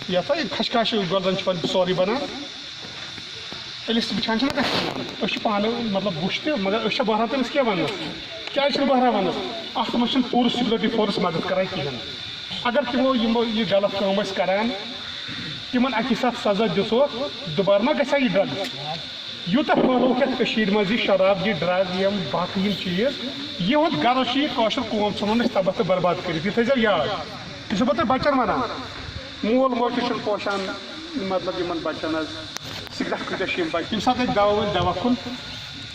یہ سا خشخاش گردن سوری بنان وچان پانے مطلب بش تہ مگر بہران تمس کیا ونس کیا بہران ونس اتھ مجھ پور سکیورٹی فورس مدد کران کہین اگر تمو یہ غلط کام کران تمن اکی سات سزا دسوک دوبارہ ما گژھِ یہ ڈرگس یوتہ پھہلوک یتھ مز یہ شراب یہ ڈرگ یم باقی چیز یہد غرض یہ قوم ژھنون تباہ تو برباد کرت یہ تھو یاد یہ بہت بچن ونان مول موج تہ پوشان مطلب ان بچن سگریٹ کتیا بچ تمہ سات دوا ول دوا کھن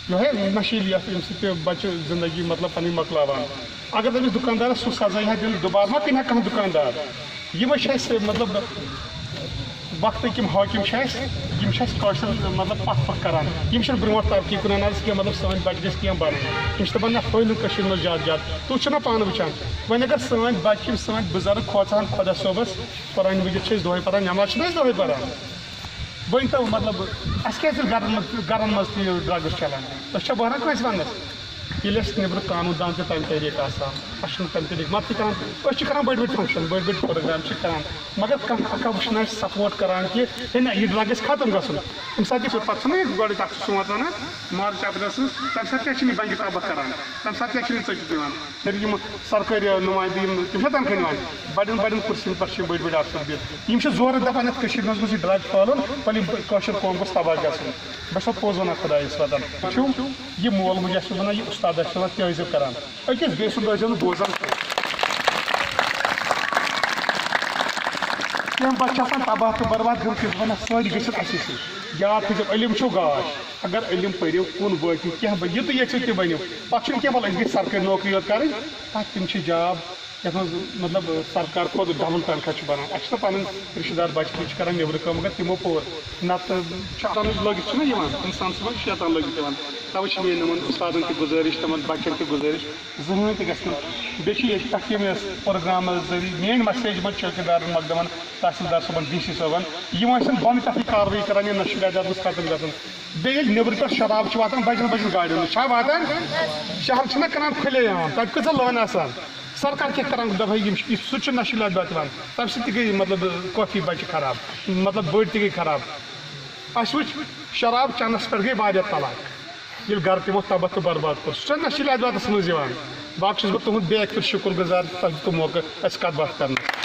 یہ نشیلیت یم سہ بچہ زندگی مطلب پن مکلاوان اگر تمس دکاندارس سہ سزا دن دوبارہ ما کن کھانا دکاندار یہ مطلب وقت حاکم مطلب پتھ پتھ کران برو ترقی کن کی مطلب سن بچہ گھس کی بن دپان نا پھہلو مز زیادہ زیادہ تھی نا پانہ وچان وۄنۍ اگر سن بچہ سن بزرگ کھوژان خدا صوبس قرآن مجید دہے پران نماز دہے پران ون تو مطلب اس گرن مز تہ ڈرگس چلان اس بہران کٲنٛسہِ وننس ییٚلہِ اَسہِ نیٚبرٕ قانوٗن دان تہِ تَمہِ طریٖقہٕ آسان اَسہِ چھُنہٕ تَمہِ طریٖقہٕ مَتہٕ چھِ کران بٔڑۍ بٔڑۍ فنٛکشن بٔڑۍ بٔڑۍ پروگرام چھِ کران مگر کانٛہہ اکھا وٕچھنہٕ اَسہِ سپوٹ کران کہِ ہے نہ یہِ ڈرٛگ گژھِ ختم گژھُن تَمہِ ساتہٕ تہِ پَتہٕ چھُنہ یہِ گۄڈٕ تَتھ چھُ سونٛت وَنان مارٕچ اپریلَس تَمہِ ساتہٕ کیٛاہ چھِنہٕ یہِ بنٛگہِ تابہ کران تَمہِ ساتہٕ کیٛاہ چھِنہٕ یہِ ژۄچہِ دِوان پھِر یِم سرکٲری نُمٲیندٕ یِم تِم چھِ تَنخواہ نِوان بَڑٮ۪ن بَڑٮ۪ن کُرسِیَن پٮ۪ٹھ چھِ بٔڑۍ بٔڑۍ اَفسر بِہِتھ یِم چھِ زورٕ دَپان یَتھ کٔشیٖرِ منٛز گوٚژھ یہِ ڈرٛگ پھٲلُن پَنٕنۍ کٲشُر قوم گوٚژھ تباہ گژھُن بہٕ چھُسو پوٚز وَنان خۄدایَس وَتَن وٕچھِو یہِ مول موج آسہِ وَنان یہِ اُستاد آسہِ وَنان تہذیٖب کران أکِس بیٚیہِ سُنٛد ٲسۍزیو نہٕ بوزان کینٛہہ بَچہِ آسان تباہ تہٕ برباد گٔمٕتۍ وَنان سٲری گٔژھِتھ اَسہِ سۭتۍ یاد تھٲیزیو علم چھُ گاش اگر علم پٔرِو کُن وٲتِو کینٛہہ یہِ تُہۍ ییٚژھِو تہِ بٔنِو پَتہٕ چھُنہٕ کینٛہہ وَلہٕ أسۍ گٔژھۍ سرکٲرۍ نوکری یوت کَرٕنۍ تَتھ تِم چھِ جاب یَتھ منٛز مطلب سرکار کھۄتہٕ ڈبل تنخواہ چھُ بَنان اَسہِ چھِنہ پَنٕنۍ رِشتہٕ دار بَچہِ تہِ چھِ کران نیٚبرٕ کٲم مگر تِمو پوٚر نَتہٕ شیطان لٲگِتھ چھِنہ یِوان اِنسان صُبحن شیطان لٲگِتھ یِوان تَوَے چھِ میٛٲنۍ یِمن اُستادَن تہِ گُزٲرِش تِمن بَچَن تہِ گُزٲرِش زٕہٕنۍ تہِ گژھِ نہٕ بیٚیہِ چھِ ییٚتہِ پٮ۪ٹھ یِم پروگرامَس ذٔریعہٕ میٛٲنۍ مسیج یِمن چوکیدارَن مقدمَن تحصیٖلدار صٲبَن ڈی سی صٲبَن یِم ٲسِن بۄنہٕ پٮ۪ٹھٕے کاروٲیی کران یہِ نشہٕ جایداد گوٚژھ ختم گژھُن بیٚیہِ ییٚلہِ نیٚبرٕ پٮ۪ٹھ شراب چھُ واتان بَجٮ۪ن بَجٮ۪ن گاڑٮ۪ن منٛز چھا واتان شہر چھِنہ کٕنان کھُلے عام تَتہِ کۭژاہ لٲن آسان سرکار کیٛاہ کران دَپہٕ یِم سُہ چھُ نشہٕ جایداد یِوان تَمہِ سۭتۍ تہِ گٔے مطلب کٲفی بَچہِ خراب مطلب بٔڑۍ تہِ گٔے خراب اَسہِ وٕچھ شراب چٮ۪نَس پٮ۪ٹھ گٔے واریاہ طلاق ییٚلہِ گرٕ تِمو تباہ تہٕ برباد کوٚر سُہ چھُ نشہٕ جایدادَس منٛز یِوان باقٕے چھُس بہٕ تُہُنٛد بیٚیہِ اَکہِ پھِرِ شُکُر گُزار تۄہہِ دیُتوٕ موقعہٕ اَسہِ کَتھ باتھ کرنَس